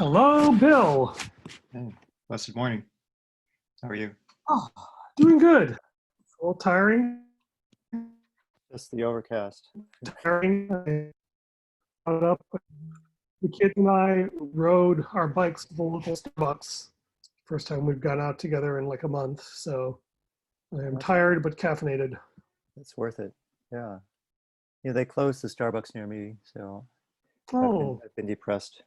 Hello, Bill. Hey, blessed morning. How are you? Oh, doing good. A little tiring. Just the overcast. Tiring. I got up. The kids and I rode our bikes to the local Starbucks. First time we've gone out together in like a month. So I am tired but caffeinated. It's worth it. Yeah. Yeah, they closed the Starbucks near me, so Oh, I've been depressed.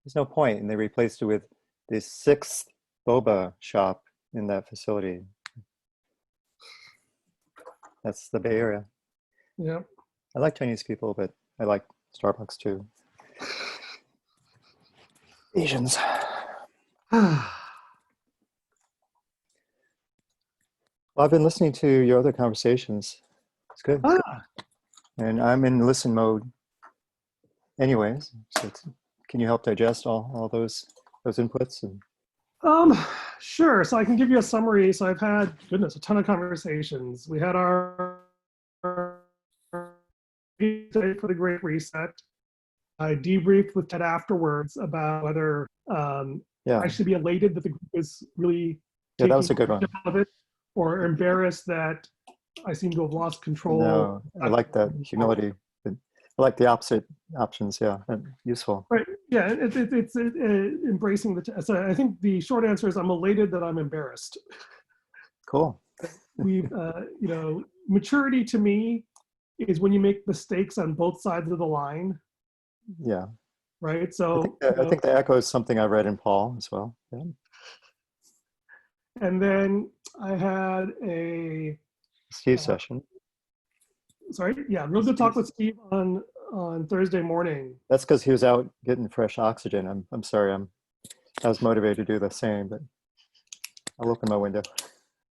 There's no point, and they replaced it with the sixth boba shop in that facility. That's the Bay Area. yeah. I like Chinese people, but I like Starbucks too. Asians. Well, I've been listening to your other conversations. It's good. It's good. And I'm in listen mode anyways. So can you help digest all those inputs? And Sure. So I can give you a summary. So I've had, goodness, a ton of conversations. We had our day for the Great Reset. I debriefed with Ted afterwards about whether I should be elated that the group is really that was a good one. Of it, or embarrassed that I seem to have lost control. No, I like that humility. I like the opposite options. Yeah, useful. Right. Yeah, it's embracing the. So I think the short answer is I'm elated that I'm embarrassed. Cool. We've, maturity to me is when you make mistakes on both sides of the line. Yeah. Right. So I think that echoes something I read in Paul as well. Yeah. And then I had a Steve session. Sorry. Yeah, real good talk with Steve on Thursday morning. That's because he was out getting fresh oxygen. I'm sorry. I was motivated to do the same, but I'll open my window.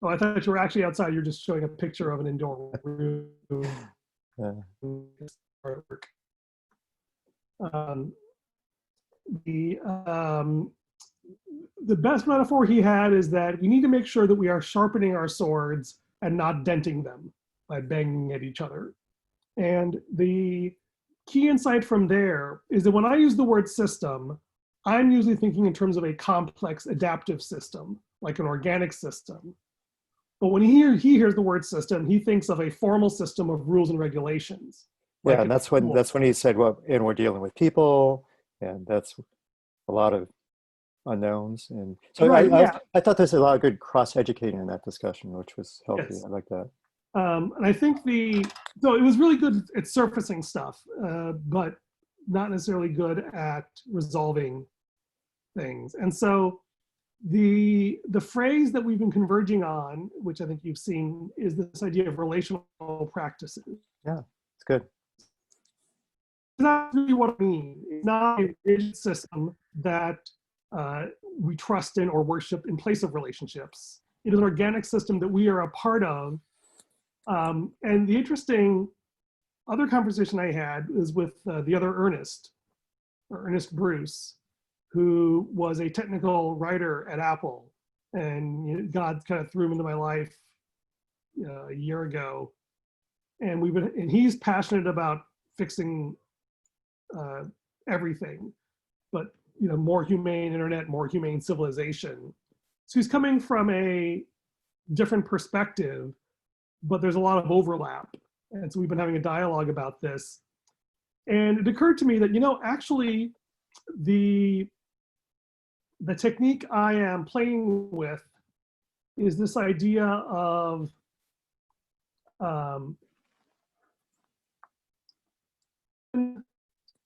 Oh, I thought you were actually outside. You're just showing a picture of an indoor room. Yeah. The best metaphor he had is that we need to make sure that we are sharpening our swords and not denting them by banging at each other. And the key insight from there is that when I use the word system, I'm usually thinking in terms of a complex adaptive system, like an organic system. But when he hears the word system, he thinks of a formal system of rules and regulations. Yeah, and that's when he said, well, and we're dealing with people, and that's a lot of unknowns. And so I thought there's a lot of good cross-educating in that discussion, which was healthy. Yes. I like that. And I think so it was really good at surfacing stuff, but not necessarily good at resolving things. And so the phrase that we've been converging on, which I think you've seen, is this idea of relational practices. Yeah, it's good. That's really what I mean. It's not a rigid system that we trust in or worship in place of relationships. It is an organic system that we are a part of. And the interesting other conversation I had is with the other Ernest Bruce, who was a technical writer at Apple. And God kind of threw him into my life a year ago. And he's passionate about fixing everything, but more humane internet, more humane civilization. So he's coming from a different perspective, but there's a lot of overlap. And so we've been having a dialogue about this. And it occurred to me that, actually the technique I am playing with is this idea of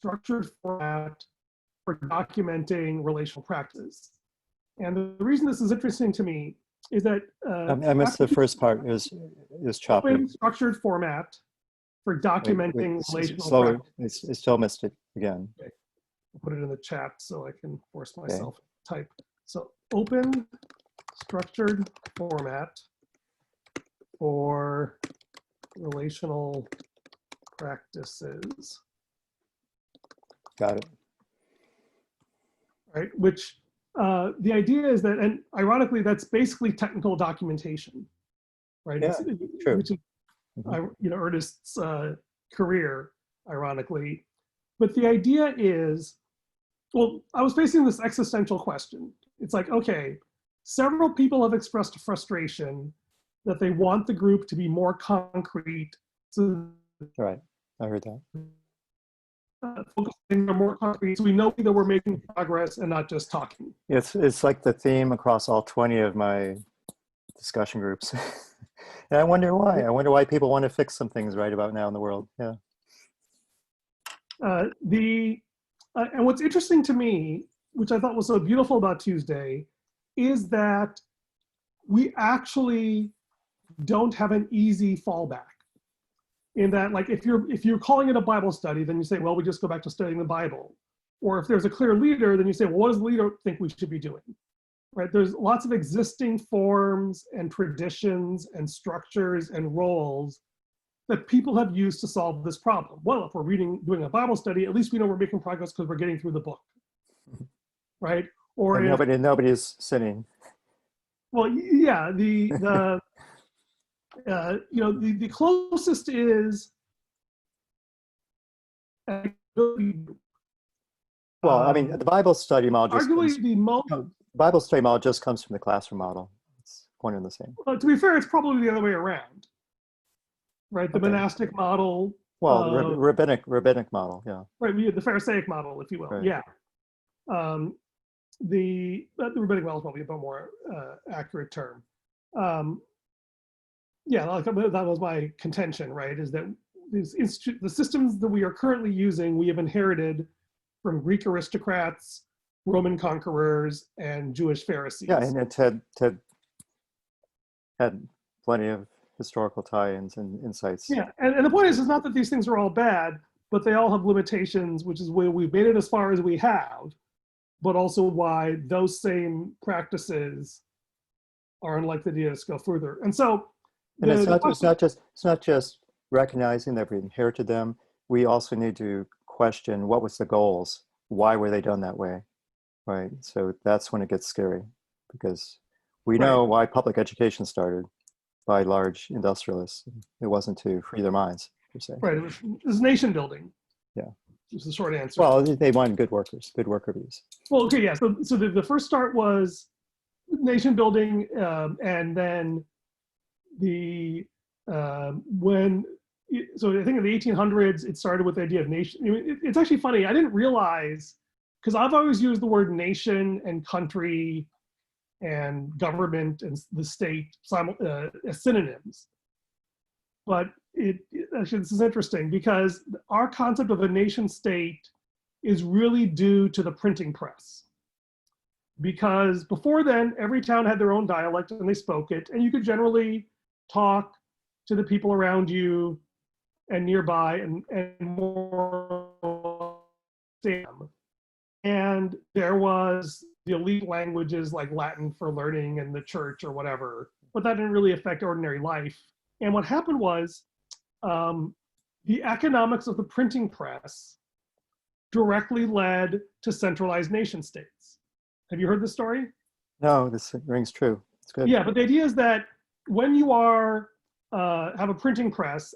structured format for documenting relational practices. And the reason this is interesting to me is that I missed the first part. Is chopping. Structured format for documenting relational practice. I still missed it again. Okay. I'll put it in the chat so I can force myself to type. So open structured format for relational practices. Got it. Right, which the idea is that, and ironically, that's basically technical documentation, right? Yeah, true. Which is, Ernest's career, ironically. But the idea is well, I was facing this existential question. It's like, okay, several people have expressed frustration that they want the group to be more concrete, so Right. I heard that. focusing on more concrete, so we know that we're making progress and not just talking. It's like the theme across all 20 of my discussion groups. And I wonder why. I wonder why people want to fix some things right about now in the world. Yeah. And what's interesting to me, which I thought was so beautiful about Tuesday, is that we actually don't have an easy fallback. In that, like, if you're calling it a Bible study, then you say, well, we just go back to studying the Bible. Or if there's a clear leader, then you say, well, what does the leader think we should be doing? Right? There's lots of existing forms and traditions and structures and roles that people have used to solve this problem. Well, if we're doing a Bible study, at least we know we're making progress because we're getting through the book, right? Or and nobody's sinning. Well, yeah, the closest is Well, I mean, the Bible study model just arguably the most Bible study model just comes from the classroom model. It's one and the same. to be fair, it's probably the other way around, right? The Okay. monastic model. Well, the rabbinic model, yeah. Right, we had the Pharisaic model, if you will. Right. Yeah. The rabbinic model is probably a bit more accurate term. Yeah, that was my contention, right? Is that the systems that we are currently using, we have inherited from Greek aristocrats, Roman conquerors, and Jewish Pharisees. Yeah, and it had plenty of historical tie-ins and insights. Yeah, and the point is not that these things are all bad, but they all have limitations, which is why we've made it as far as we have, but also why those same practices are unlikely to just go further. And so, and it's not just recognizing that we inherited them. We also need to question what was the goals, why were they done that way, right? So that's when it gets scary, because we know why public education started by large industrialists. It wasn't to free their minds, per se. Right, it was nation building. Yeah. Is the short answer. Well, they wanted good workers, good worker bees. Well, okay, yeah. So the first start was nation building, and then so I think in the 1800s it started with the idea of nation. It's actually funny. I didn't realize, because I've always used the word nation and country and government and the state as synonyms, but actually this is interesting because our concept of a nation state is really due to the printing press. Because before then, every town had their own dialect and they spoke it, and you could generally talk to the people around you and nearby and more. And there was the elite languages like Latin for learning and the church or whatever, but that didn't really affect ordinary life. And what happened was the economics of the printing press directly led to centralized nation states. Have you heard this story? No, this rings true. It's good. Yeah, but the idea is that when you have a printing press,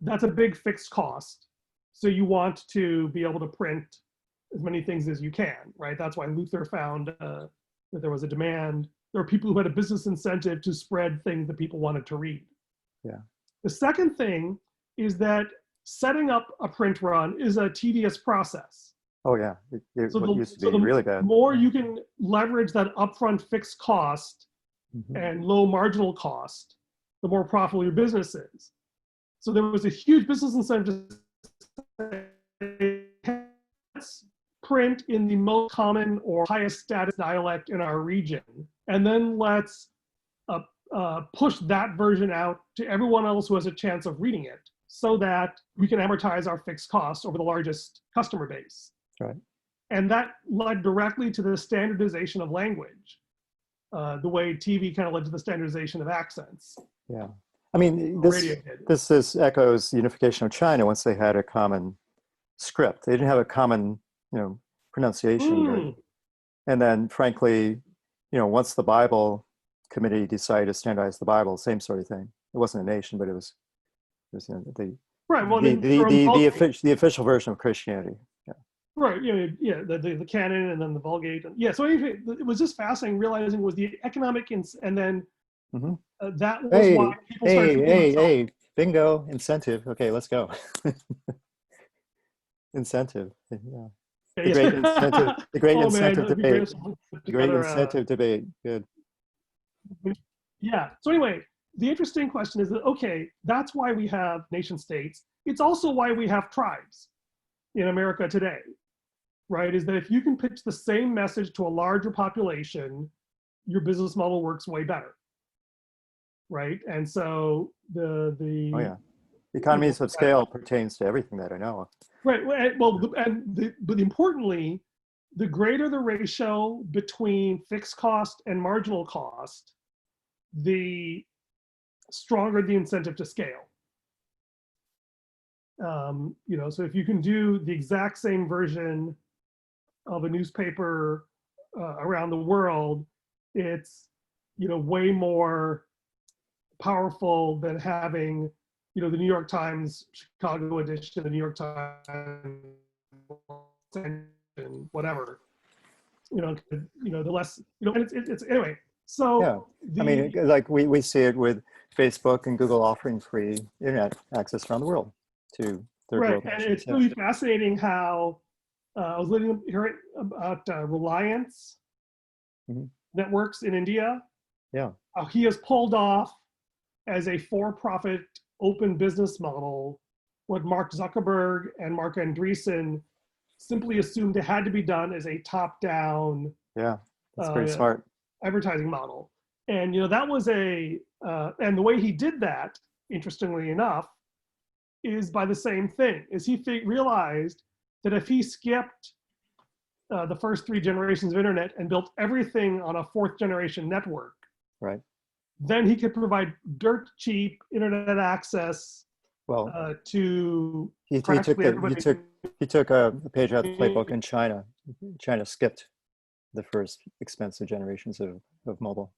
that's a big fixed cost. So you want to be able to print as many things as you can, right? That's why Luther found that there was a demand. There were people who had a business incentive to spread things that people wanted to read. Yeah. The second thing is that setting up a print run is a tedious process. Oh yeah, it used to be really bad. The more you can leverage that upfront fixed cost and low marginal cost, the more profitable your business is. So there was a huge business incentive to print in the most common or highest status dialect in our region, and then let's push that version out to everyone else who has a chance of reading it, so that we can amortize our fixed costs over the largest customer base. Right. And that led directly to the standardization of language, the way TV kind of led to the standardization of accents. Yeah. I mean, this echoes the unification of China once they had a common script. They didn't have a common, pronunciation. Right? And then, frankly, once the Bible committee decided to standardize the Bible, same sort of thing. It wasn't a nation, but it was the right. Well, the official version of Christianity. Yeah. Right, yeah, the canon and then the Vulgate. And, yeah, so anyway, it was just fascinating realizing was the economic, and then Mm-hmm. that was why Hey, people started thinking about self. hey, bingo, incentive. Okay, let's go. Incentive. Yeah. The great incentive, Yeah. the great Oh man, incentive that'd be great debate. if someone put The great together a. incentive debate. Good. Yeah. So anyway, the interesting question is that okay, that's why we have nation states. It's also why we have tribes in America today, right? Is that if you can pitch the same message to a larger population, your business model works way better, right? And so Oh the yeah. you know Economies of scale pertains to everything that I know of. right but importantly, the greater the ratio between fixed cost and marginal cost, the stronger the incentive to scale. So if you can do the exact same version of a newspaper around the world, it's way more powerful than having the New York Times Chicago edition, the New York Times, whatever. The less and it's anyway. Yeah. So I mean, the like we see it with Facebook and Google offering free internet access around the world to third right, world and nations. it's Yeah. really fascinating how I was hearing about Reliance Mhm. networks in India. Yeah. He has pulled off as a for-profit open business model what Mark Zuckerberg and Mark Andreessen simply assumed it had to be done as a top-down Yeah. That's pretty smart. advertising model. And that was and the way he did that, interestingly enough, is by the same thing. Is he realized that if he skipped the first 3 generations of internet and built everything on a 4th generation network, Right. then he could provide dirt cheap internet access Well, to he took practically the everybody. he took a page out of the playbook in China. China skipped the first expensive generations of mobile.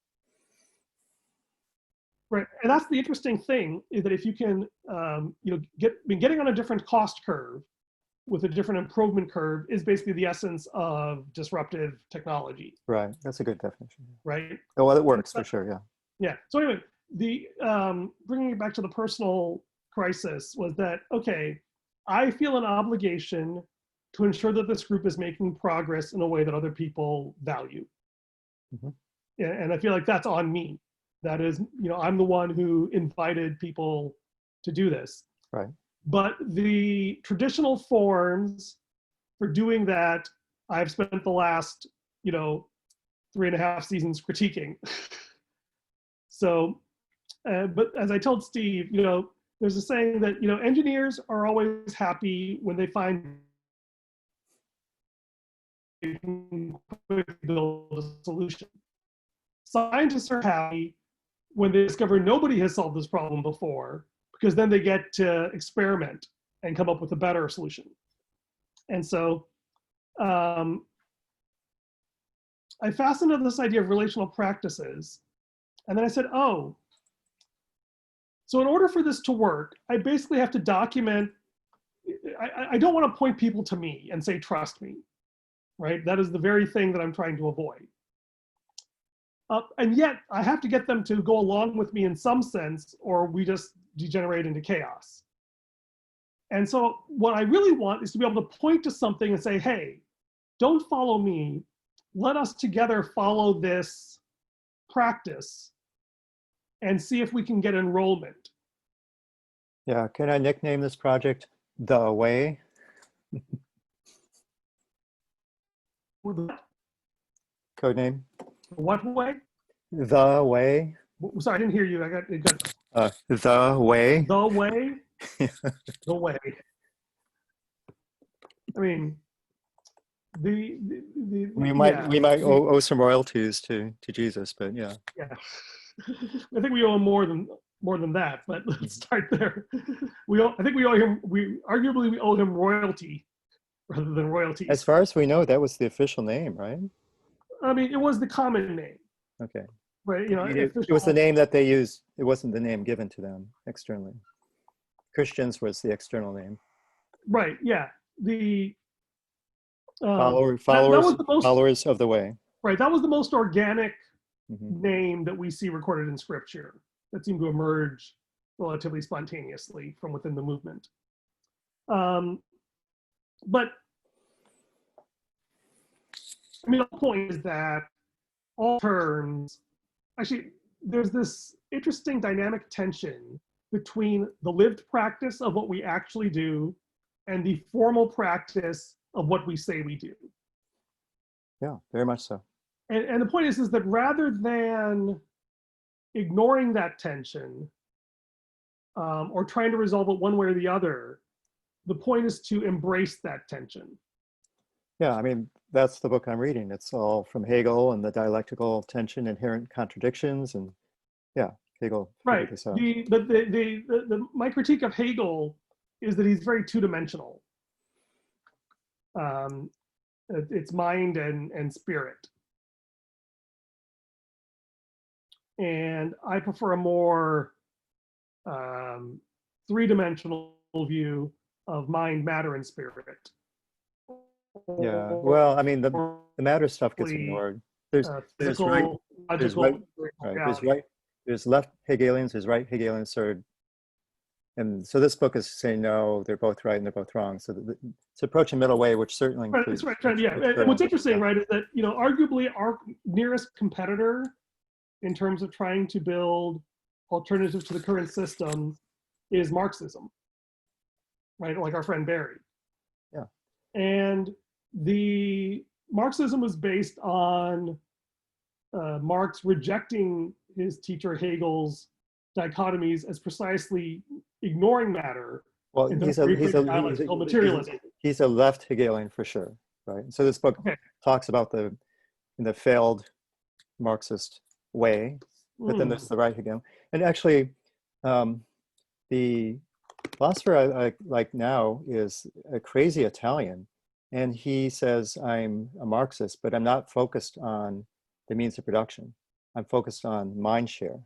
Right, and that's the interesting thing is that if you can, getting on a different cost curve with a different improvement curve is basically the essence of disruptive technology. Right. That's a good definition. Right. Oh, well, it works for sure. Yeah. Yeah. So anyway, the bringing it back to the personal crisis was that okay, I feel an obligation to ensure that this group is making progress in a way that other people value. Mm-hmm. And I feel like that's on me. That is, I'm the one who invited people to do this. Right. But the traditional forms for doing that, I've spent the last, 3.5 seasons critiquing. So, but as I told Steve, there's a saying that, engineers are always happy when they find they can build a solution. Scientists are happy when they discover nobody has solved this problem before, because then they get to experiment and come up with a better solution. And so I fastened on this idea of relational practices. And then I said, oh, so in order for this to work, I basically have to document. I don't want to point people to me and say, trust me, right? That is the very thing that I'm trying to avoid. And yet I have to get them to go along with me in some sense, or we just degenerate into chaos. And so what I really want is to be able to point to something and say, hey, don't follow me. Let us together follow this practice and see if we can get enrollment. Yeah. Can I nickname this project The Way? Code name? What way? The Way. Sorry, I didn't hear you. It got The Way. the way. The way. I mean, we yeah, might owe some royalties to Jesus, but yeah. Yeah. I think we owe him more than that, but let's start there. I think we owe him. We owe him royalty rather than royalties. As far as we know, that was the official name, right? I mean, it was the common name. Okay. Right. It was the name that they used. It wasn't the name given to them externally. Christians was the external name. Right. Yeah. That was the most, followers of the way. right. That was the most organic Mm-hmm. name that we see recorded in scripture that seemed to emerge relatively spontaneously from within the movement. But I mean, the point is that all terms, actually, there's this interesting dynamic tension between the lived practice of what we actually do and the formal practice of what we say we do. Yeah, very much so. And the point is that rather than ignoring that tension or trying to resolve it one way or the other, the point is to embrace that tension. Yeah, I mean, that's the book I'm reading. It's all from Hegel and the dialectical tension, inherent contradictions, and yeah, Hegel figured Right. this out. My critique of Hegel is that he's very two-dimensional. It's mind and spirit. And I prefer a more three-dimensional view of mind, matter, and spirit. Yeah, well, I mean, the matter stuff gets ignored. There's physical, right, logical, there's left Hegelians, there's right Hegelians, and so this book is saying no, they're both right and they're both wrong. So it's approaching middle way, which certainly includes. Right, that's right, yeah. And what's interesting, right, is that arguably our nearest competitor in terms of trying to build alternatives to the current system is Marxism, right? Like our friend Barry. Yeah. And the Marxism was based on Marx rejecting his teacher Hegel's dichotomies as precisely ignoring matter. Well, he's a materialism. He's a left Hegelian for sure, right? So this book talks about the failed Marxist way, but then there's the right Hegelian. And actually, the philosopher I like now is a crazy Italian, and he says, I'm a Marxist, but I'm not focused on the means of production. I'm focused on mind share.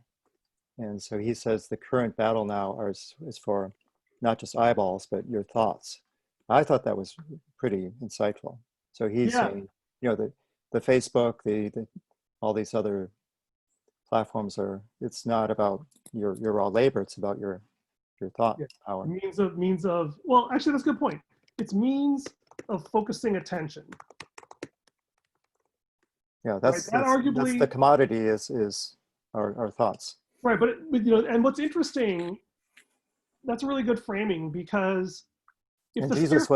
And so he says the current battle now is for not just eyeballs, but your thoughts. I thought that was pretty insightful. So he's saying, the Facebook, the all these other platforms it's not about your raw labor, it's about your thought power. Means of, well, actually that's a good point. It's means of focusing attention. Yeah, that's the commodity is our thoughts. Right, but and what's interesting, that's a really good framing, because if Jesus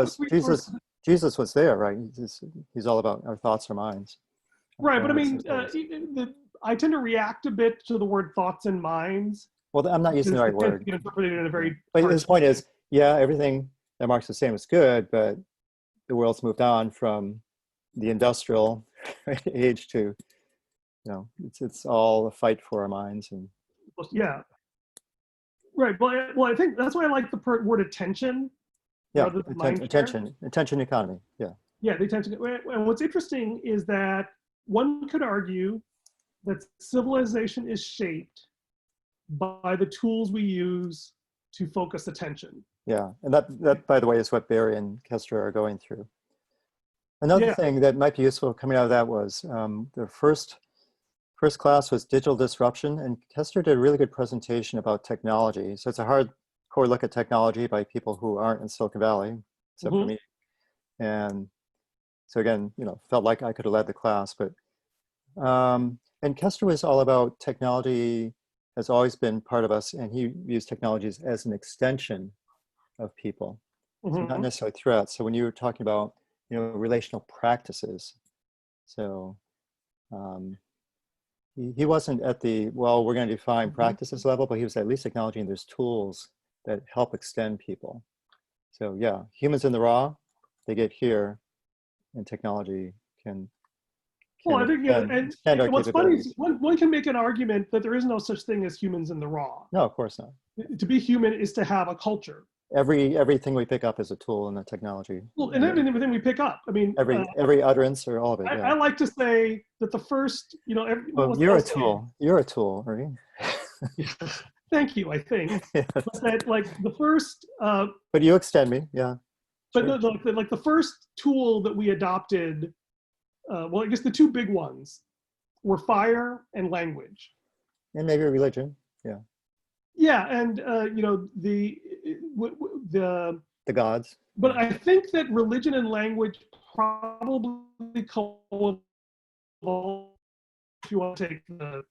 was there, right? He's all about our thoughts or minds. Right, but I mean, I tend to react a bit to the word thoughts and minds. Well, I'm not using the right word. Interpreted in a very. But his point is, everything that Marx is saying was good, but the world's moved on from the industrial age to, it's all a fight for our minds and. Yeah. Right. Well, I think that's why I like the word attention. Yeah. Attention economy. Yeah. Yeah. The attention. And what's interesting is that one could argue that civilization is shaped by the tools we use to focus attention. Yeah. And that by the way, is what Barry and Kester are going through. Another thing that might be useful coming out of that was the first class was digital disruption, and Kester did a really good presentation about technology. So it's a hardcore look at technology by people who aren't in Silicon Valley, except for me. And so again, felt like I could have led the class, but and Kester was all about technology has always been part of us, and he used technologies as an extension of people, so not necessarily threats. So when you were talking about relational practices, so he wasn't at the, we're going to define practices level, but he was at least acknowledging there's tools that help extend people. So yeah, humans in the raw, they get here, and technology can well, I think, and what's funny is one can make an argument that there is no such thing as humans in the raw. No, of course not. To be human is to have a culture. Everything we pick up is a tool in the technology. Well, and everything we pick up. I mean, every utterance or all of it. I like to say that the first, you're a tool. You're a tool, Ernie. Thank you. I think, but that, like the first. But you extend me, yeah. But like the first tool that we adopted, well, I guess the two big ones were fire and language. And maybe religion. Yeah. Yeah, and the gods. But I think that religion and language probably co-evolve if you want to take the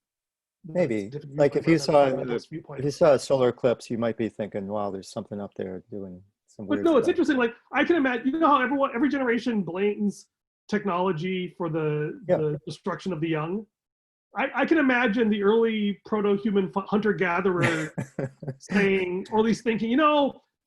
maybe like if you saw a solar eclipse, you might be thinking, wow, there's something up there doing some weird stuff. It's stuff. interesting. Like I can imagine, you know how every generation blames technology for the destruction of the young. I can imagine the early proto-human hunter-gatherer saying, or at least thinking,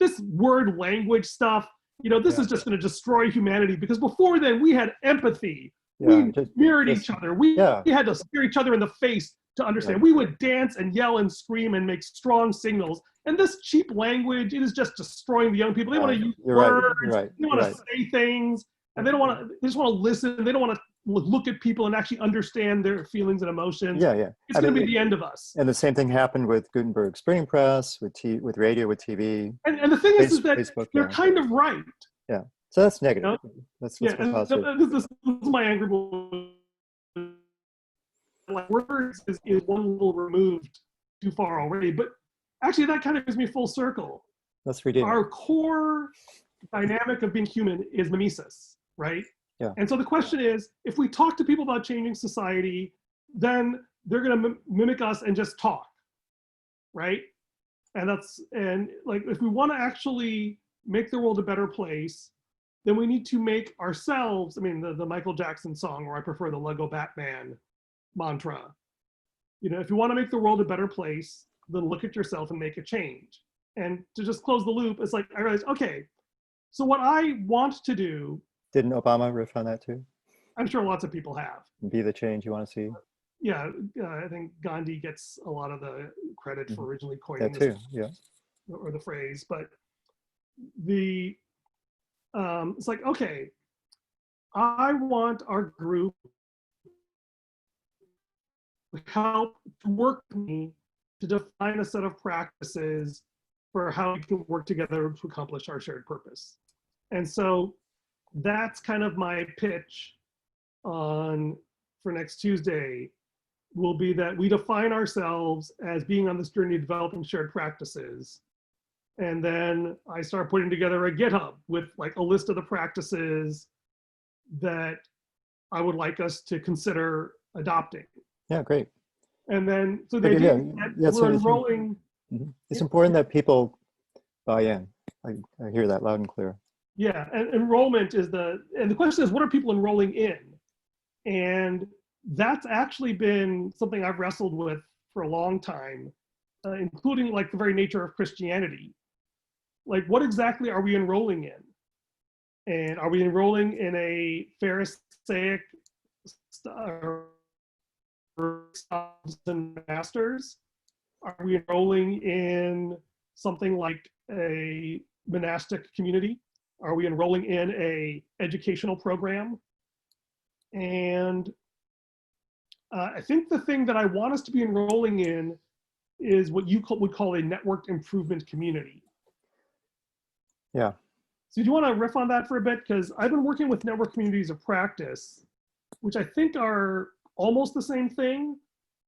this word language stuff, this is just going to destroy humanity. Because before then, we had empathy. We mirrored each other. We had to stare each other in the face to understand. Yeah. We would dance and yell and scream and make strong signals. And this cheap language, it is just destroying the young people. They want to use words. They want to say things. And they just want to listen. They don't want to look at people and actually understand their feelings and emotions. It's going to be the end of us. And the same thing happened with Gutenberg's printing press, with radio, with TV. And the thing is that Facebook, they're kind of right. Yeah. So that's negative. Let's be positive. This is my angry boy. Like words is one little removed too far already, but actually that kind of gives me full circle. That's ridiculous. Our core dynamic of being human is mimesis, right? Yeah. And so the question is, if we talk to people about changing society, then they're going to mimic us and just talk, right? And like if we want to actually make the world a better place, then we need to make ourselves. I mean, the Michael Jackson song, or I prefer the Lego Batman mantra. If you want to make the world a better place, then look at yourself and make a change. And to just close the loop, it's like I realized, okay, so what I want to do. Didn't Obama riff on that too? I'm sure lots of people have. Be the change you want to see. Yeah, I think Gandhi gets a lot of the credit for originally coining that too. or the phrase. But it's like, okay, I want our group to help to work with me to define a set of practices for how we can work together to accomplish our shared purpose. And so that's kind of my pitch for next Tuesday, will be that we define ourselves as being on this journey of developing shared practices. And then I start putting together a GitHub with like a list of the practices that I would like us to consider adopting. Yeah, great. And then, so the idea is we're enrolling. It's important that people buy in. I hear that loud and clear. Yeah, and enrollment is the question is, what are people enrolling in? And that's actually been something I've wrestled with for a long time, including like the very nature of Christianity. Like, what exactly are we enrolling in? And are we enrolling in a Pharisaic and masters? Are we enrolling in something like a monastic community? Are we enrolling in a educational program? And I think the thing that I want us to be enrolling in is what you would call a networked improvement community. Yeah. So do you want to riff on that for a bit? Because I've been working with network communities of practice, which I think are almost the same thing,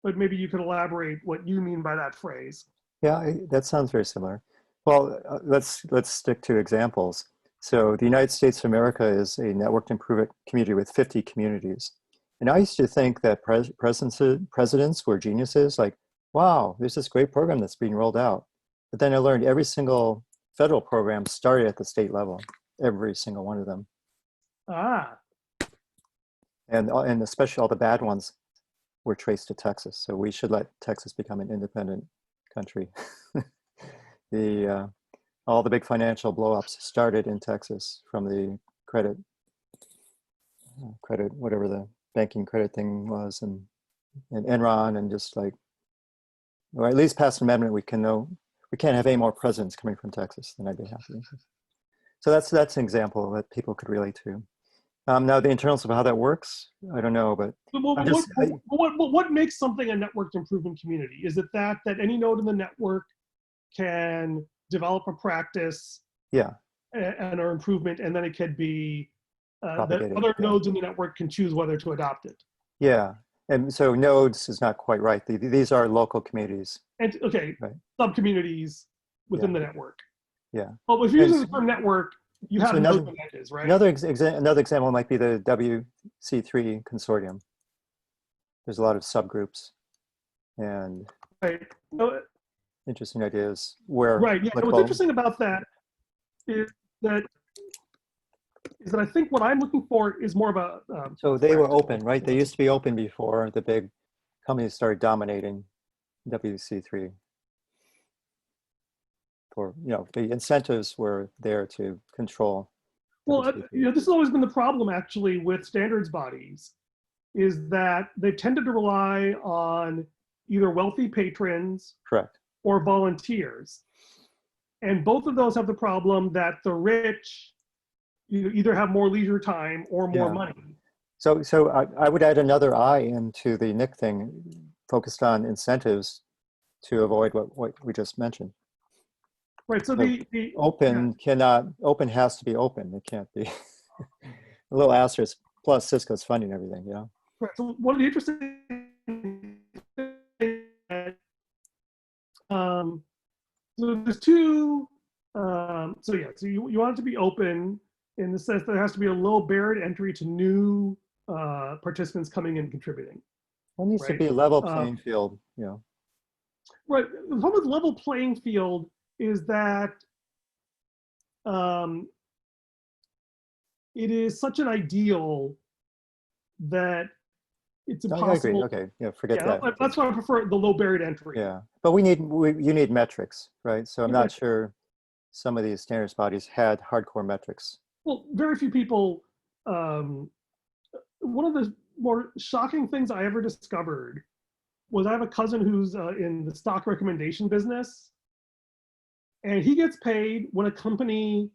but maybe you could elaborate what you mean by that phrase. Yeah, that sounds very similar. Well, let's stick to examples. So the United States of America is a networked improvement community with 50 communities. And I used to think that presidents were geniuses, like, wow, there's this great program that's being rolled out. But then I learned every single federal program started at the state level, every single one of them. Ah. And especially all the bad ones were traced to Texas. So we should let Texas become an independent country. All the big financial blow-ups started in Texas from the credit, whatever the banking credit thing was, and Enron, and just like, or at least pass an amendment. We can't have any more presidents coming from Texas, then I'd be happy. So that's an example that people could relate to. Now the internals of how that works, I don't know, but what makes something a networked improvement community? Is it that any node in the network can develop a practice? Yeah. and or improvement, and then it could be that Propagated, other yeah. nodes in the network can choose whether to adopt it. Yeah, and so nodes is not quite right. These are local communities. And okay, right. Sub-communities within Yeah. the network. Yeah. Well, if you're And using the term network, you have so nodes and edges, right? another example might be the WC3 consortium. There's a lot of subgroups and Right. No, interesting ideas where right. Yeah. What's interesting about that is that I think what I'm looking for is more of a. So they were open, right? They used to be open before the big companies started dominating WC3. For the incentives were there to control. Well, this has always been the problem actually with standards bodies, is that they've tended to rely on either wealthy patrons, correct, or volunteers, and both of those have the problem that the rich either have more leisure time or more money. So I would add another I into the Nick thing, focused on incentives to avoid what we just mentioned. Right. So the open open has to be open. It can't be a little asterisk plus Cisco's funding everything. Yeah. Right. So one of the interesting so there's two. So you want it to be open in the sense that there has to be a low barrier to entry to new participants coming in and contributing. It needs to be a level playing field. Right. The problem with level playing field is that it is such an ideal that it's impossible. I agree. Okay, yeah, forget that. That's why I prefer the low barrier to entry. Yeah, but you need metrics, right? So I'm not sure some of these standards bodies had hardcore metrics. Well, very few people. One of the more shocking things I ever discovered was I have a cousin who's in the stock recommendation business, and he gets paid when a company.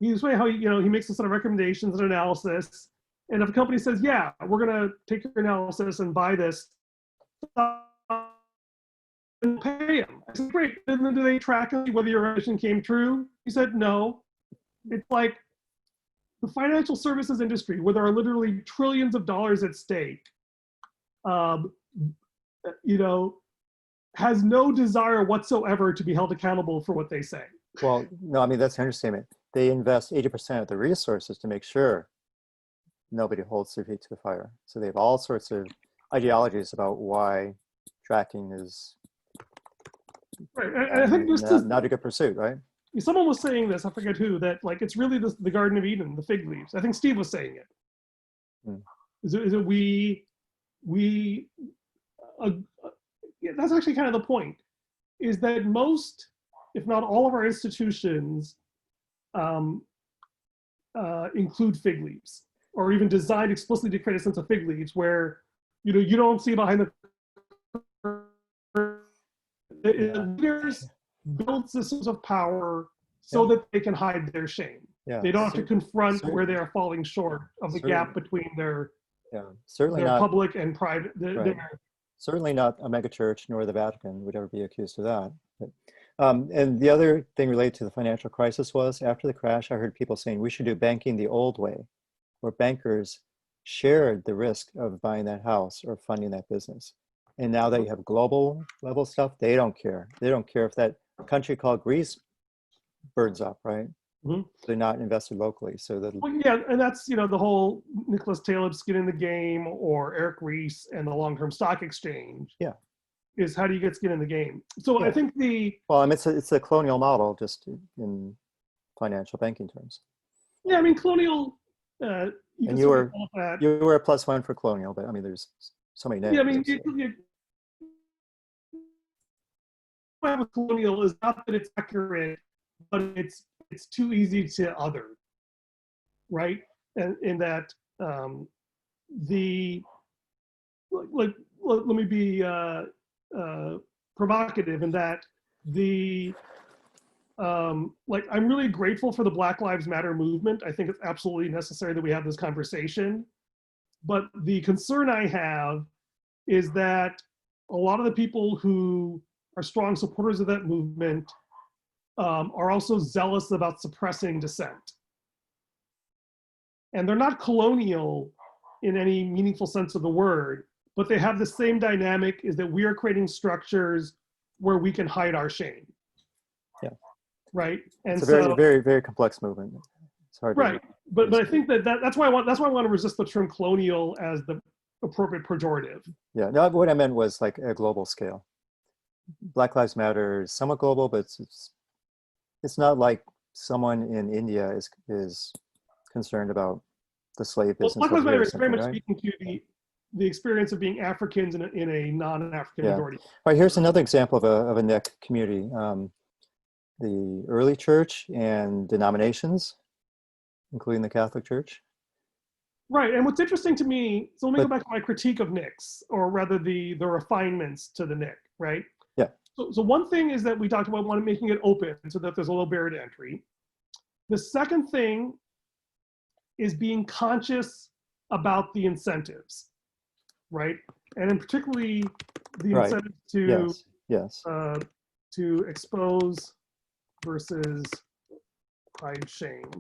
He's way how he makes a set of recommendations and analysis. And if a company says, yeah, we're going to take your analysis and buy this, and pay him. I said, great. And then do they track whether your recommendation came true? He said, no. It's like the financial services industry, where there are literally trillions of dollars at stake, has no desire whatsoever to be held accountable for what they say. Well, no, I mean, that's an understatement. They invest 80% of the resources to make sure nobody holds their feet to the fire. So they have all sorts of ideologies about why tracking is right. And I think not a good pursuit, right? Someone was saying this, I forget who, that like it's really the Garden of Eden, the fig leaves. I think Steve was saying it. Is it that's actually kind of the point, is that most, if not all of our institutions include fig leaves, or even designed explicitly to create a sense of fig leaves where you don't see behind the leaders build systems of power so that they can hide their shame. They don't have to confront where they are falling short of the gap between their certainly their not public and private. Certainly not a megachurch, nor the Vatican would ever be accused of that. But, and the other thing related to the financial crisis was, after the crash, I heard people saying we should do banking the old way, where bankers shared the risk of buying that house or funding that business. And now that you have global level stuff, they don't care. They don't care if that country called Greece burns up, right? Mm-hmm. They're not invested locally. So that and that's the whole Nicholas Taleb skin in the game, or Eric Ries and the long-term stock exchange. Yeah, is how do you get skin in the game? So I think it's a colonial model, just in financial banking terms. Yeah, I mean colonial. And you were a +1 for colonial, but I mean there's so many negatives. Yeah, I mean, colonial is not that it's accurate, but it's too easy to other, right? And in that let me be provocative in that I'm really grateful for the Black Lives Matter movement. I think it's absolutely necessary that we have this conversation. But the concern I have is that a lot of the people who are strong supporters of that movement are also zealous about suppressing dissent. And they're not colonial in any meaningful sense of the word, but they have the same dynamic, is that we are creating structures where we can hide our shame. Yeah. Right. And it's a so, very, very, very complex movement. It's hard. Right. But I think that's why I want to resist the term colonial as the appropriate pejorative. Yeah. No, what I meant was like a global scale. Black Lives Matter is somewhat global, but it's not like someone in India is concerned about the slave business. Well, Black Lives Matter is very much right? speaking to the experience of being Africans in a non-African majority. All right, here's another example of a NIC community. The early church and denominations, including the Catholic Church. Right, and what's interesting to me, so let me go back to my critique of NICs, or rather the refinements to the NIC, right? Yeah. So one thing is that we talked about making it open so that there's a low barrier to entry. The second thing is being conscious about the incentives, right? And in particularly the incentive to expose versus hide shame,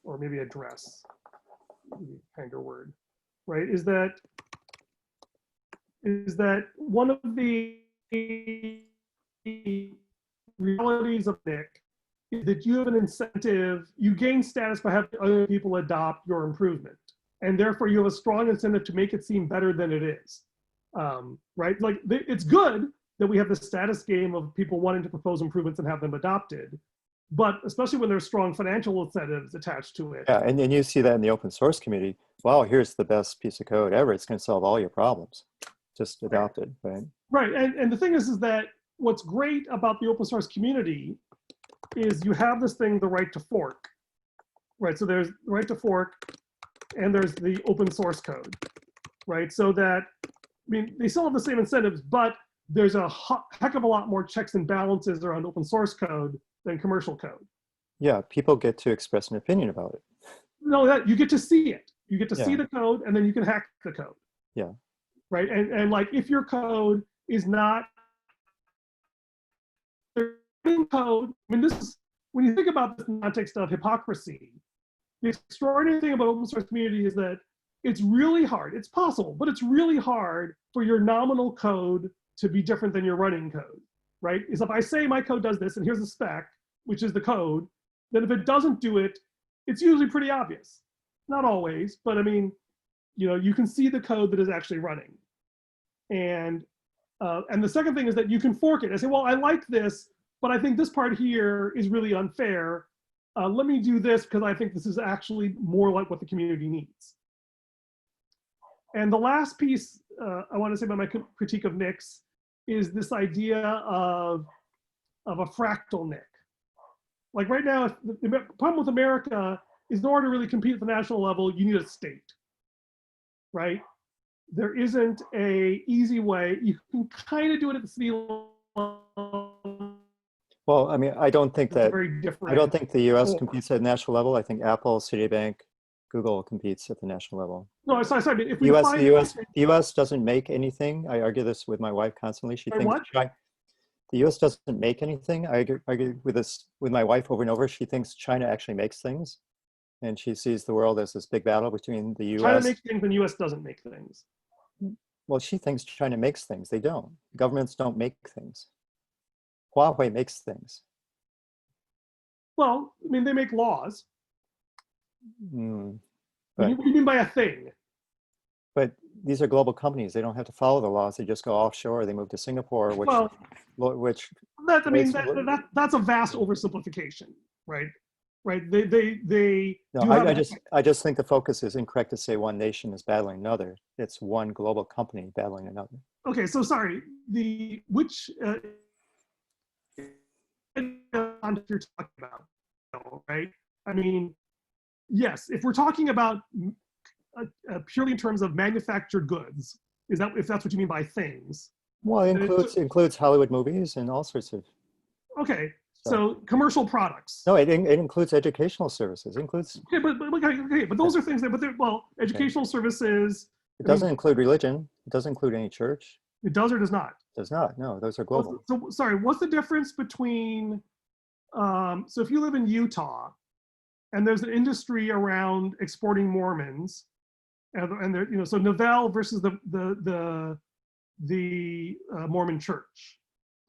or maybe address, kinder word, right? Is that one of the realities of NIC is that you have an incentive, you gain status by having other people adopt your improvement. And therefore you have a strong incentive to make it seem better than it is, right? Like it's good that we have the status game of people wanting to propose improvements and have them adopted, but especially when there's strong financial incentives attached to it. Yeah, and you see that in the open source community. Wow, here's the best piece of code ever. It's going to solve all your problems. Just adopt it, right? Right, and the thing is that what's great about the open source community is you have this thing, the right to fork, right? So there's the right to fork, and there's the open source code, right? So that, I mean, they still have the same incentives, but there's a heck of a lot more checks and balances around open source code than commercial code. Yeah, people get to express an opinion about it. No, that you get to see it. You get to see the code, and then you can hack the code. Yeah. Right, and like if your code is not code, I mean, this is, when you think about this in the context of hypocrisy, the extraordinary thing about open source community is that it's really hard. It's possible, but it's really hard for your nominal code to be different than your running code, right? Is if I say my code does this, and here's the spec, which is the code, then if it doesn't do it, it's usually pretty obvious. Not always, but I mean, you know, you can see the code that is actually running. And the second thing is that you can fork it. I say, well, I like this, but I think this part here is really unfair. Let me do this because I think this is actually more like what the community needs. And the last piece I want to say about my critique of NICs is this idea of a fractal NIC. Like right now, the problem with America is in order to really compete at the national level, you need a state, right? There isn't a easy way. You can kind of do it at the city level. Well, I mean, I don't think that, very different. I don't think the US competes at national level. I think Apple, Citibank, Google competes at the national level. No, sorry, if we the US doesn't make anything. I argue this with my wife constantly. She thinks the US doesn't make anything. I argue with this with my wife over and over. She thinks China actually makes things. And she sees the world as this big battle between the US. China makes things and the US doesn't make things. Well, she thinks China makes things. They don't. Governments don't make things. Huawei makes things. Well, I mean, they make laws. But, what do you mean by a thing? But these are global companies. They don't have to follow the laws. They just go offshore. They move to Singapore, that's a vast oversimplification, right? Right. No, I just think the focus is incorrect to say one nation is battling another. It's one global company battling another. Okay, so sorry. Which you're talking about, right? I mean, yes, if we're talking about purely in terms of manufactured goods, if that's what you mean by things? Well, it includes Hollywood movies and all sorts of. Okay. So commercial products. No, it includes educational services. It includes. Okay, but those are things that, educational services. It doesn't include religion. It doesn't include any church. It does or does not? It does not. No, those are global. So sorry, what's the difference between So if you live in Utah and there's an industry around exporting Mormons, and there, so Novell versus the Mormon Church,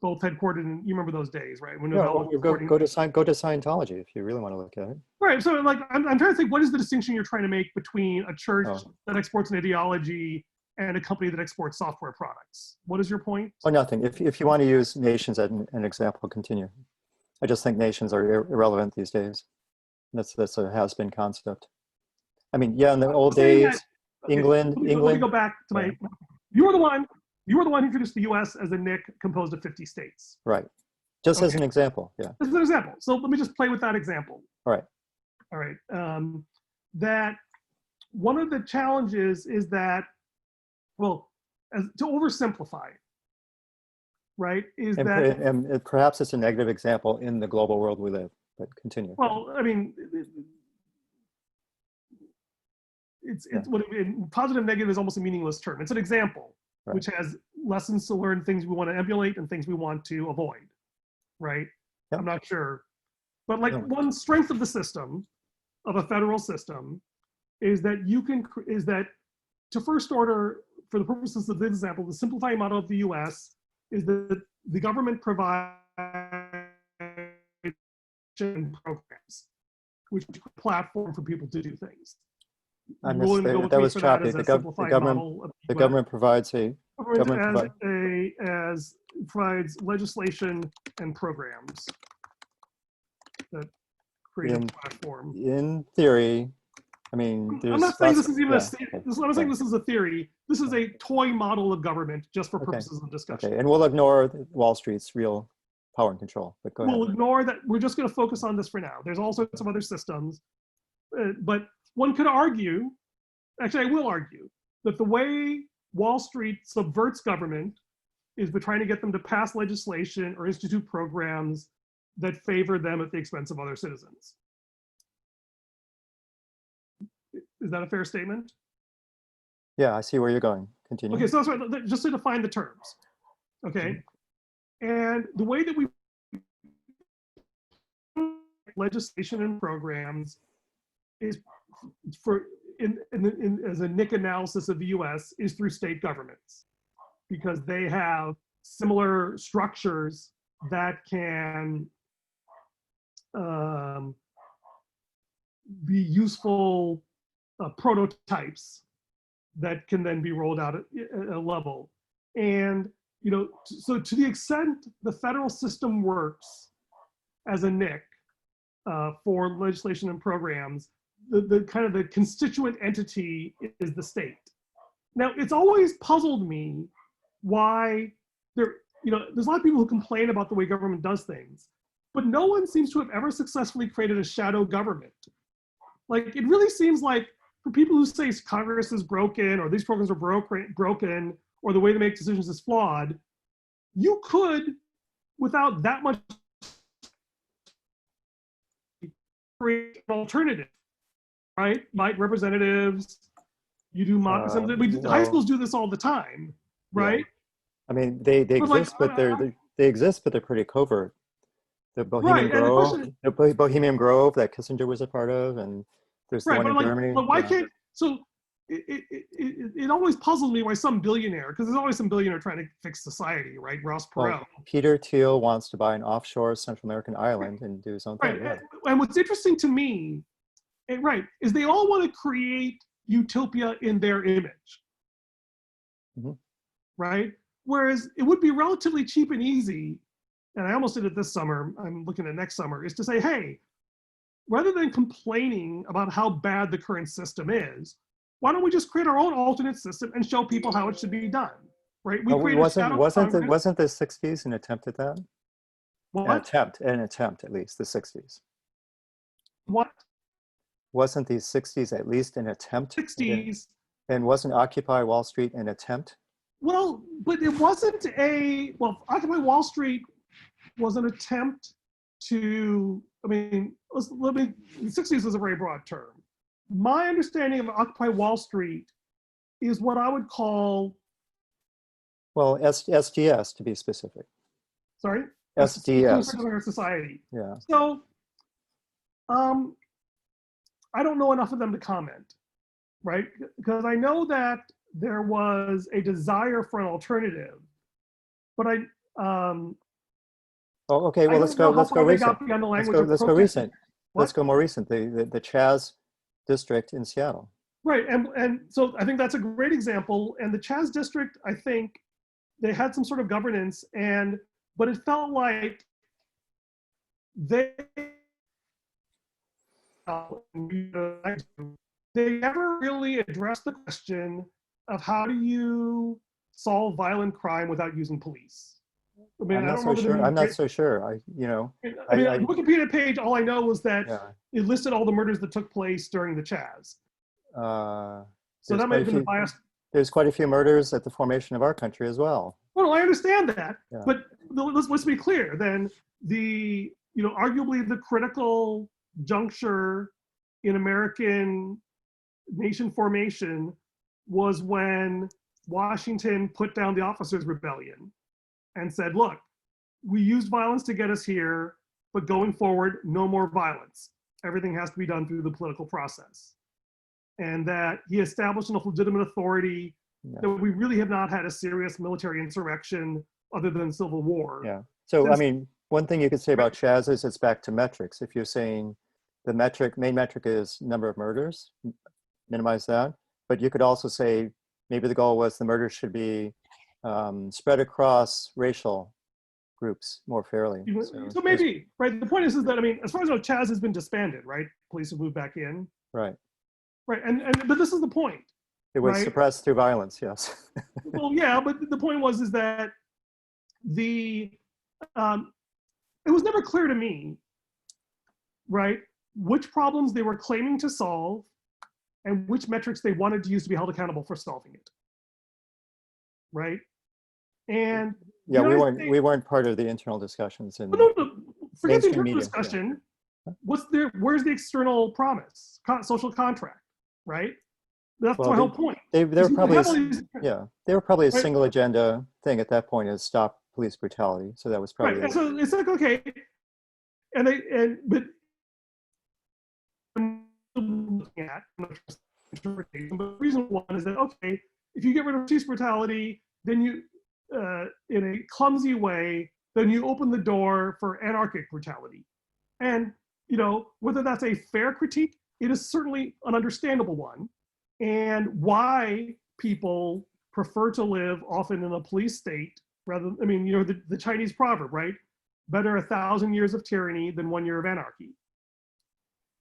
both headquartered in, you remember those days, right? When Yeah, Novell was go to Scientology if you really want to look at it. Right. So like I'm trying to think, what is the distinction you're trying to make between a church that exports an ideology and a company that exports software products? What is your point? Oh, nothing. If you want to use nations as an example, continue. I just think nations are irrelevant these days. That's a has-been concept. I mean, yeah, in the old days, England. Let me go back to my. You were the one who introduced the U.S. as a NIC composed of 50 states. Right. Just as an example, yeah. As an example. So let me just play with that example. All right. All right. That one of the challenges is that, well, to oversimplify, right, is and perhaps it's a negative example in the global world we live, but continue. Well, I mean, it's what positive negative is almost a meaningless term. It's an example, right, which has lessons to learn, things we want to emulate and things we want to avoid, right? Yep. I'm not sure, but like one strength of the system, of a federal system, is that to first order, for the purposes of this example, the simplifying model of the US is that the government provides programs, which is a platform for people to do things. That was choppy. The government provides provides legislation and programs that create a platform. In theory, I mean, I'm not saying this is even I'm not saying this is a theory. This is a toy model of government just for purposes of discussion. Okay, and we'll ignore Wall Street's real power and control. But go ahead. We'll ignore that. We're just going to focus on this for now. There's all sorts of other systems, but one could argue, actually I will argue, that the way Wall Street subverts government is by trying to get them to pass legislation or institute programs that favor them at the expense of other citizens. Is that a fair statement? Yeah, I see where you're going. Continue. Okay, so that's right, just to define the terms. Okay, and the way that we legislation and programs is as a NIC analysis of the US is through state governments, because they have similar structures that can be useful prototypes that can then be rolled out at a level. And so to the extent the federal system works as a NIC for legislation and programs, the kind of the constituent entity is the state. Now, it's always puzzled me why there's a lot of people who complain about the way government does things, but no one seems to have ever successfully created a shadow government. Like, it really seems like for people who say Congress is broken or these programs are broken or the way they make decisions is flawed, you could, without that much, create an alternative, right? Like representatives, you do high schools do this all the time, right? Yeah. I mean, they exist, but they exist, but they're pretty covert. The Bohemian Grove, the Bohemian Grove that Kissinger was a part of, and there's the one in Germany. But why can't? So it always puzzles me why some billionaire, because there's always some billionaire trying to fix society, right? Ross Perot. Well, Peter Thiel wants to buy an offshore Central American island and do his own thing. Right. And what's interesting to me, is they all want to create utopia in their image, right? Whereas it would be relatively cheap and easy, and I almost did it this summer, I'm looking at next summer, is to say, hey, rather than complaining about how bad the current system is, why don't we just create our own alternate system and show people how it should be done, right? Wasn't the 60s an attempt at that? What? An attempt, at least, the 60s. What? Wasn't the 60s at least an attempt? 60s. And wasn't Occupy Wall Street an attempt? Well, but it wasn't Occupy Wall Street was an attempt to, the 60s was a very broad term. My understanding of Occupy Wall Street is what I would call... Well, SGS to be specific. Sorry? SDS. Our society. Yeah. So, I don't know enough of them to comment, right? Because I know that there was a desire for an alternative, but Oh, okay. Well, let's go recent. Let's go recent. Let's go more recent. The Chaz district in Seattle. Right, and so I think that's a great example. And the Chaz district, I think, they had some sort of governance, but it felt like they never really addressed the question of how do you solve violent crime without using police. I mean, I'm not so sure. I'm not so sure. The Wikipedia page, all I know was that it listed all the murders that took place during the Chaz. So that might have been biased. There's quite a few murders at the formation of our country as well. Well, I understand that, but let's be clear. Then arguably the critical juncture in American nation formation was when Washington put down the Officers' Rebellion and said, look, we used violence to get us here, but going forward, no more violence. Everything has to be done through the political process. And that he established enough legitimate authority that we really have not had a serious military insurrection other than Civil War. Yeah. So, I mean, one thing you could say about Chaz is it's back to metrics. If you're saying the main metric is number of murders, minimize that. But you could also say maybe the goal was the murders should be spread across racial groups more fairly. So maybe, right? The point is that, I mean, as far as I know, Chaz has been disbanded, right? Police have moved back in. Right. Right, but this is the point. It was suppressed through violence, yes. Well, yeah, but the point is that it was never clear to me, right, which problems they were claiming to solve and which metrics they wanted to use to be held accountable for solving it. Right? And yeah, we weren't part of the internal discussions in forget the internal discussion. Yeah. Where's the external promise, social contract, right? That's my whole point. They were probably a single agenda thing at that point, is stop police brutality. So that was probably right. So it's like, okay, but the reason one is that, okay, if you get rid of police brutality, then you in a clumsy way, then you open the door for anarchic brutality. And whether that's a fair critique, it is certainly an understandable one. And why people prefer to live often in a police state rather than, I mean, the Chinese proverb, right? Better 1,000 years of tyranny than 1 year of anarchy.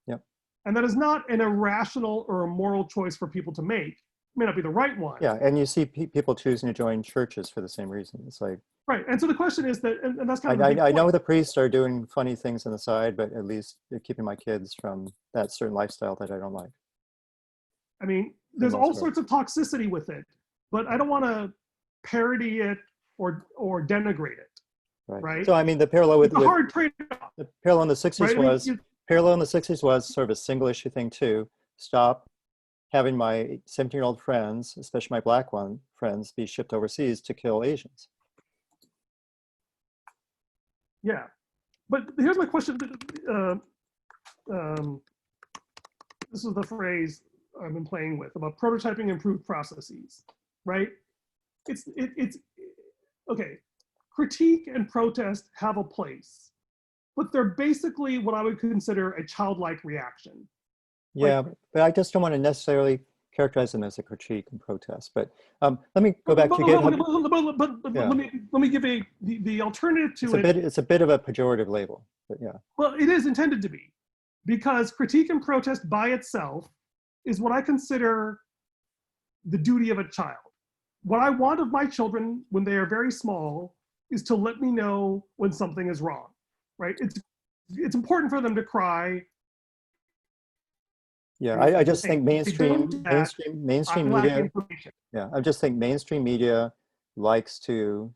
Yep. And that is not an irrational or a moral choice for people to make. It may not be the right one. Yeah, and you see people choosing to join churches for the same reason. It's like, right, and so the question is that, and that's kind of I know the priests are doing funny things on the side, but at least they're keeping my kids from that certain lifestyle that I don't like. I mean, there's all sorts of toxicity with it, but I don't want to parody it or denigrate it. Right. So I mean, the parallel with hard trade-off. The parallel in the 60s was sort of a single issue thing too. Stop having my 17-year-old friends, especially my black friends, be shipped overseas to kill Asians. Yeah, but here's my question. This is the phrase I've been playing with about prototyping improved processes, right? It's okay. Critique and protest have a place, but they're basically what I would consider a childlike reaction. Yeah, but I just don't want to necessarily characterize them as a critique and protest. But let me go back to GitHub. Let me give the alternative to it. It's a bit of a pejorative label, but yeah. Well, it is intended to be, because critique and protest by itself is what I consider the duty of a child. What I want of my children when they are very small is to let me know when something is wrong, right? It's important for them to cry. Yeah, I just think mainstream media. Yeah, I just think mainstream media likes to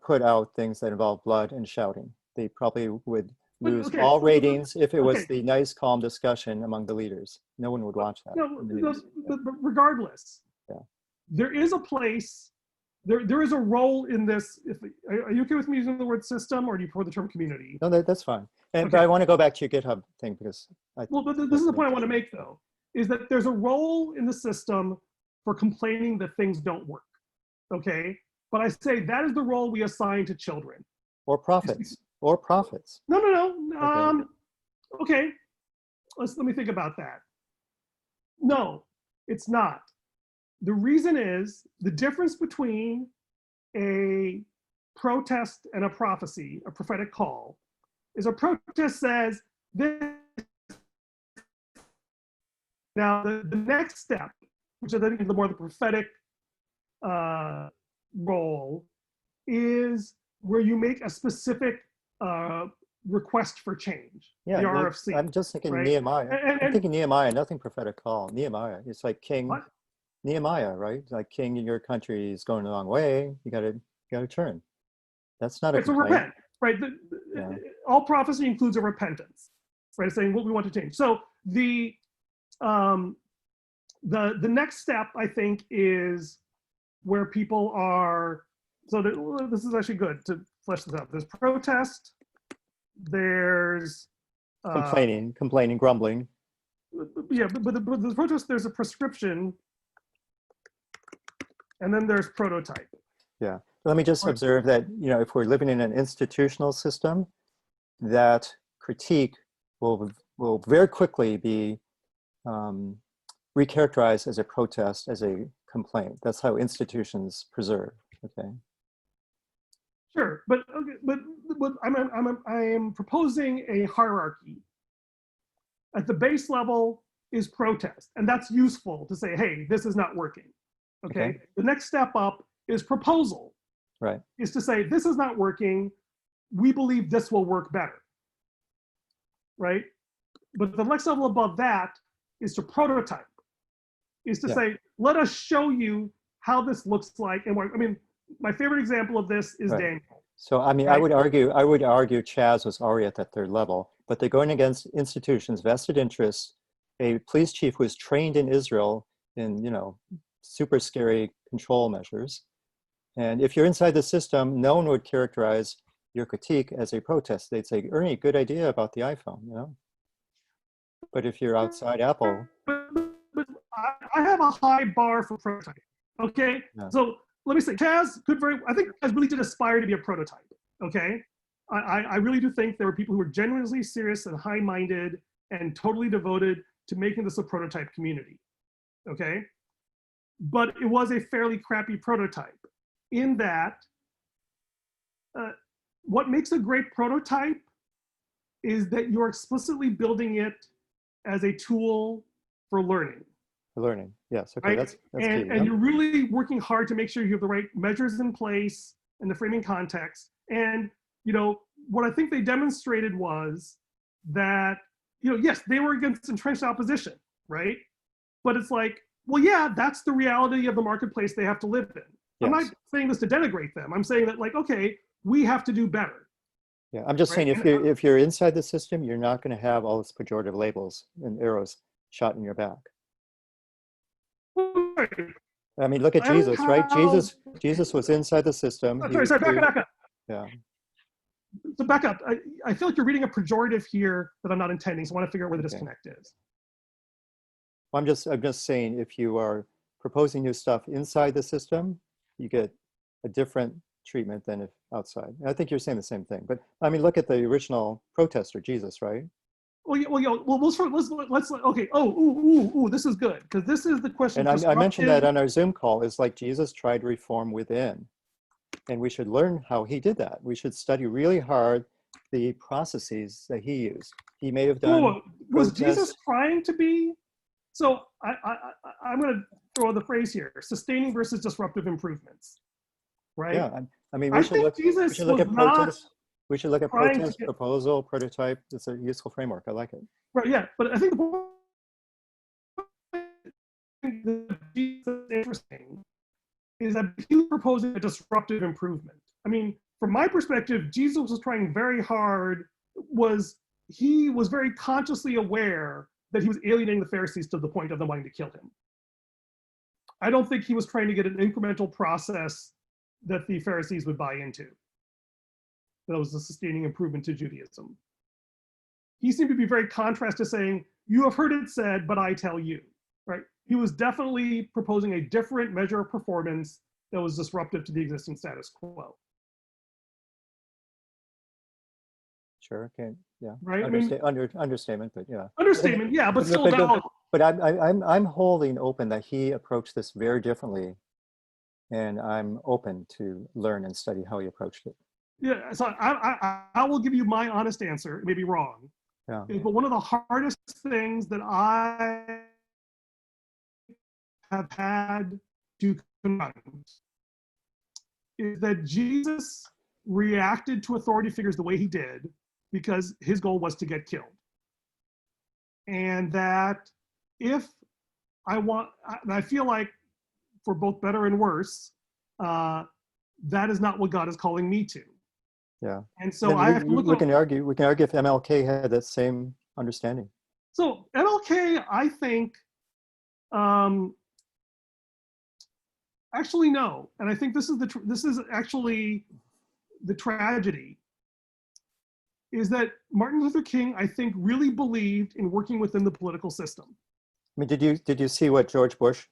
put out things that involve blood and shouting. They probably would lose all ratings if it was the nice, calm discussion among the leaders. No one would watch that. But regardless, there is a place there is a role in this. Are you okay with me using the word system, or do you prefer the term community? No, that's fine. And Okay. but I want to go back to your GitHub thing because Well, but this is the point I want to make, though, is that there's a role in the system for complaining that things don't work. Okay, but I say that is the role we assign to children. or profits or profits. No. Okay, let me think about that. No, it's not. The reason is the difference between a protest and a prophecy, a prophetic call, is a protest says this. Now, the next step, which I think is the more the prophetic role, is where you make a specific request for change. Yeah, the RFC. I'm just thinking right? Nehemiah. I'm thinking Nehemiah, nothing prophetic call. Nehemiah, it's like King What? Nehemiah, right? Like king in your country is going the wrong way. You gotta turn. That's not a So complaint. repent, right? All prophecy includes a repentance, right? Saying what we want to change. So the next step, I think, is where people are. So this is actually good to flesh this out. There's protest. There's Complaining, grumbling. Yeah, but the protest, there's a prescription, and then there's prototype. Yeah. Let me just observe that, if we're living in an institutional system, that critique will very quickly be recharacterized as a protest, as a complaint. That's how institutions preserve. Okay. Sure, but I am proposing a hierarchy. At the base level is protest, and that's useful to say, hey, this is not working. Okay. The next step up is proposal. Right. Is to say, this is not working. We believe this will work better. Right. But the next level above that is to prototype. Is to say, let us show you how this looks like and work. I mean, my favorite example of this is Daniel. So I mean, right? I would argue Chaz was already at that third level, but they're going against institutions, vested interests, a police chief who was trained in Israel in, super scary control measures. And if you're inside the system, no one would characterize your critique as a protest. They'd say, Ernie, good idea about the iPhone, But if you're outside Apple. But I have a high bar for prototype. Okay. Yeah. So let me say, Chaz I think Chaz really did aspire to be a prototype. Okay. I really do think there were people who were genuinely serious and high-minded and totally devoted to making this a prototype community. Okay. But it was a fairly crappy prototype in that what makes a great prototype is that you're explicitly building it as a tool for learning. For learning, yes. Okay, right? that's key. And you're really working hard to make sure you have the right measures in place and the framing context. And what I think they demonstrated was that yes, they were against entrenched opposition, right? But it's like, well, yeah, that's the reality of the marketplace they have to live in. Yes. I'm not saying this to denigrate them. I'm saying that, like, okay, we have to do better. Yeah, I'm just saying if you're inside the system, you're not going to have all this pejorative labels and arrows shot in your back. I mean, look at Jesus, right? Jesus was inside the system. Back up. Yeah. So back up. I feel like you're reading a pejorative here that I'm not intending, so I want to figure out where the disconnect is. Well, I'm just saying, if you are proposing new stuff inside the system, you get a different treatment than if outside. And I think you're saying the same thing. But I mean, look at the original protester, Jesus, right? Let's okay. Oh, this is good, because this is the question. And I mentioned that on our Zoom call. Is like Jesus tried to reform within, and we should learn how he did that. We should study really hard the processes that he used. He may have done. Was Jesus trying to be? So I'm going to throw the phrase here: sustaining versus disruptive improvements. Right. Yeah, I mean, we should look at protest. We should look at protest, proposal, prototype. It's a useful framework. I like it. Right. Yeah, but I think the point that Jesus is interesting is that he was proposing a disruptive improvement. I mean, from my perspective, Jesus was trying very hard. He was very consciously aware that he was alienating the Pharisees to the point of them wanting to kill him. I don't think he was trying to get an incremental process that the Pharisees would buy into. That was the sustaining improvement to Judaism. He seemed to be very contrast to saying, you have heard it said, but I tell you, right? He was definitely proposing a different measure of performance that was disruptive to the existing status quo. Sure. Okay. Yeah. Right. I mean, understatement, but yeah. Understatement. Yeah, but still valid. But I'm holding open that he approached this very differently, and I'm open to learn and study how he approached it. Yeah. So I will give you my honest answer. It may be wrong. Yeah. But one of the hardest things that I have had to confront is that Jesus reacted to authority figures the way he did because his goal was to get killed. And that if I feel like for both better and worse, that is not what God is calling me to. Yeah. And so we can argue if MLK had that same understanding. So MLK, I think, actually no, and I think this is actually the tragedy, is that Martin Luther King, I think, really believed in working within the political system. I mean, did you see what George Bush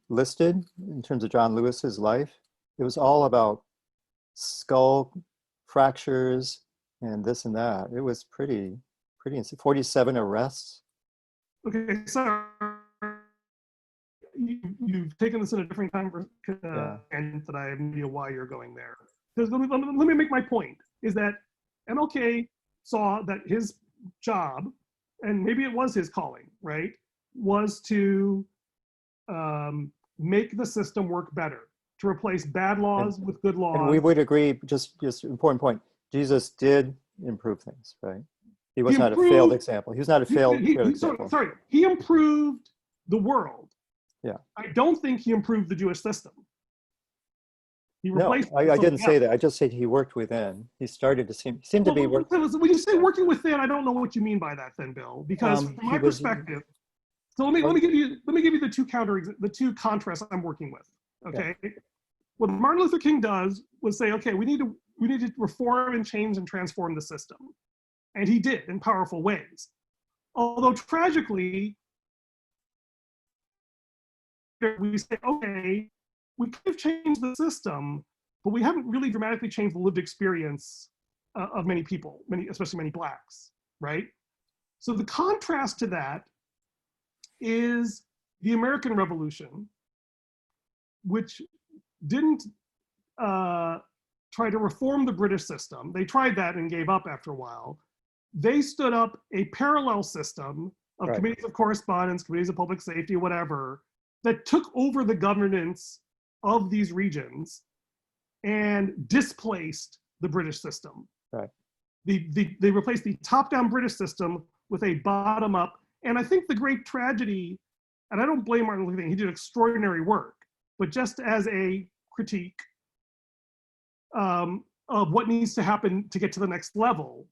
listed in terms of John Lewis's life? It was all about skull fractures and this and that. It was pretty 47 arrests. Okay, so you've taken this in a different time and that I have no idea why you're going there. Let me make my point, is that MLK saw that his job, and maybe it was his calling, right, was to make the system work better, to replace bad laws with good laws. And we would agree, just important point, Jesus did improve things, right? He was not a failed example. He was not a failed example. Sorry, he improved the world. Yeah. I don't think he improved the Jewish system. He replaced. No, I didn't say that. I just said he worked within. He started to seem to be working. When you say working within, I don't know what you mean by that, then, Bill. Because from my perspective, so let me give you the two contrasts I'm working with. Okay, yeah. What Martin Luther King does was say, okay, we need to reform and change and transform the system, and he did in powerful ways. Although tragically, we say, okay, we could have changed the system, but we haven't really dramatically changed the lived experience of many people, especially many Blacks, right? So the contrast to that is the American Revolution, which didn't try to reform the British system. They tried that and gave up after a while. They stood up a parallel system of committees of correspondence, committees of public safety, whatever, that took over the governance of these regions and displaced the British system. Right. They replaced the top-down British system with a bottom-up. And I think the great tragedy, and I don't blame Martin Luther King, he did extraordinary work, but just as a critique of what needs to happen to get to the next level,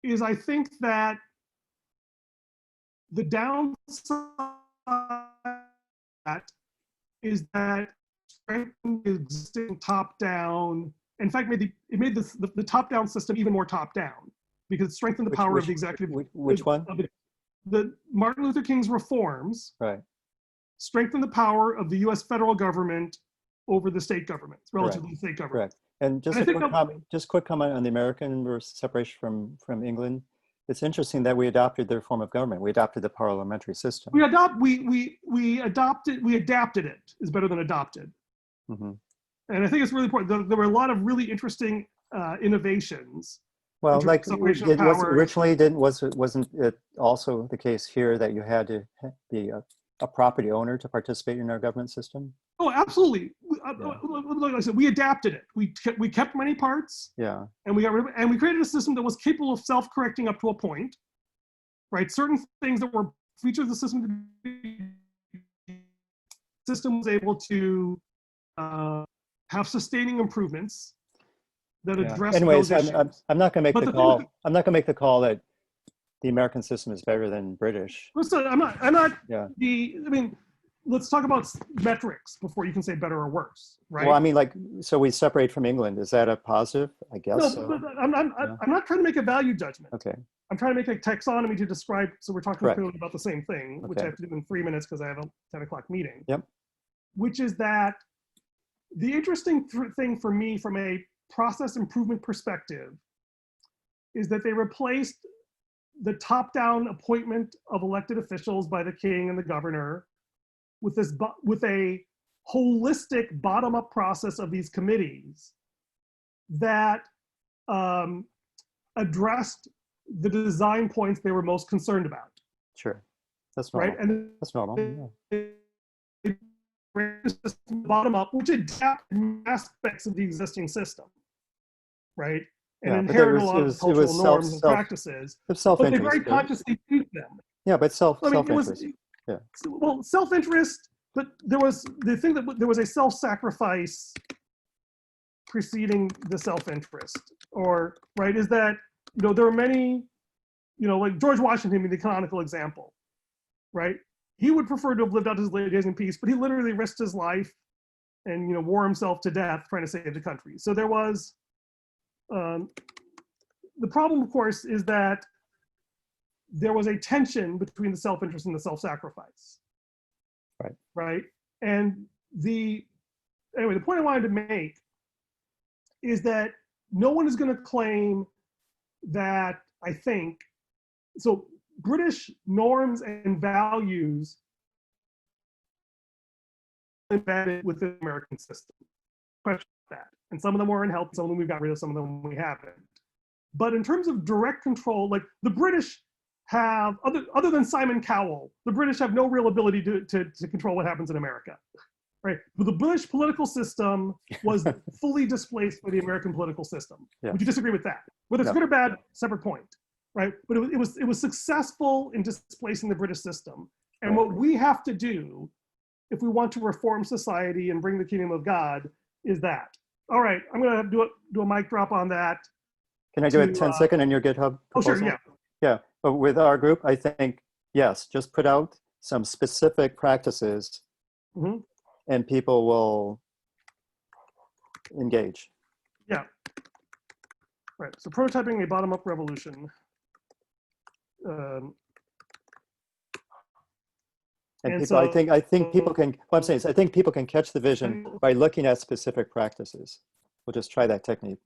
is I think that the downside is that strengthening the existing top-down, in fact, it made the top-down system even more top-down, because it strengthened the power of the executive. Which one? The Martin Luther King's reforms strengthened the power of the U.S. federal government over the state governments, relative to the state government. Correct. And just quick comment on the American separation from England. It's interesting that we adopted their form of government. We adopted the parliamentary system. We adapted it is better than adopted. Mm-hmm. And I think it's really important. There were a lot of really interesting innovations. Well, like wasn't it also the case here that you had to be a property owner to participate in our government system? Oh, absolutely. Like I said, we adapted it. We kept many parts. Yeah. And we created a system that was capable of self-correcting up to a point, right? Certain things that were features of the system, was able to have sustaining improvements that address those issues. I'm not going to make the call. I'm not going to make the call that the American system is better than British. Listen, I'm not. Yeah. I mean, let's talk about metrics before you can say better or worse, right? Well, I mean, like, so we separate from England. Is that a positive? I guess No, so. but I'm not trying to make a value judgment. Okay. I'm trying to make a taxonomy to describe, so we're talking Correct. clearly about the same thing, which I Okay. have to do in 3 minutes because I have a 10 o'clock meeting. Yep. Which is that the interesting thing for me from a process improvement perspective is that they replaced the top-down appointment of elected officials by the king and the governor with a holistic bottom-up process of these committees that addressed the design points they were most concerned about. Sure. That's normal. Right? And that's normal. Yeah. Bottom up, which adapt aspects of the existing system, right? And Yeah, inherit a lot of cultural norms and practices, but they very consciously tweak them. Yeah, but self-interest. Yeah. Well, self-interest, but there was the thing that there was a self-sacrifice preceding the self-interest, or right? Is that there were many, like George Washington, the canonical example, right? He would prefer to have lived out his later days in peace, but he literally risked his life and wore himself to death trying to save the country. So there was the problem, of course, is that there was a tension between the self-interest and the self-sacrifice. Right. Right. And the point I wanted to make is that no one is going to claim that, I think, so British norms and values embedded within the American system. Question that. And some of them were in help, some of them we've got rid of, some of them we haven't. But in terms of direct control, like the British have, other than Simon Cowell, the British have no real ability to control what happens in America. Right? But the British political system was fully displaced by the American political system. Yeah. Would you disagree with that? Whether it's good or bad, separate point. Right? But it was successful in displacing the British system. And what we have to do, if we want to reform society and bring the kingdom of God, is that. All right, I'm going to do a mic drop on that. Can I do a 10-second in your GitHub proposal? Oh, sure, yeah. Yeah, but with our group, I think, yes, just put out some specific practices and people will engage. Yeah. Right, so prototyping a bottom-up revolution. And people, so, I think people can, what I'm saying is I think people can catch the vision by looking at specific practices. We'll just try that technique.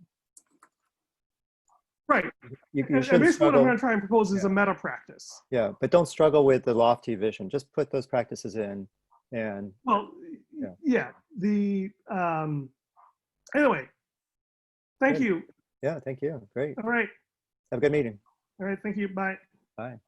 Right. You and basically struggle. What I'm going to try and propose is a meta practice. Yeah, but don't struggle with the lofty vision. Just put those practices in and. Well, yeah. Anyway, thank you. Yeah, thank you. Great. All right. Have a good meeting. All right, thank you. Bye. Bye.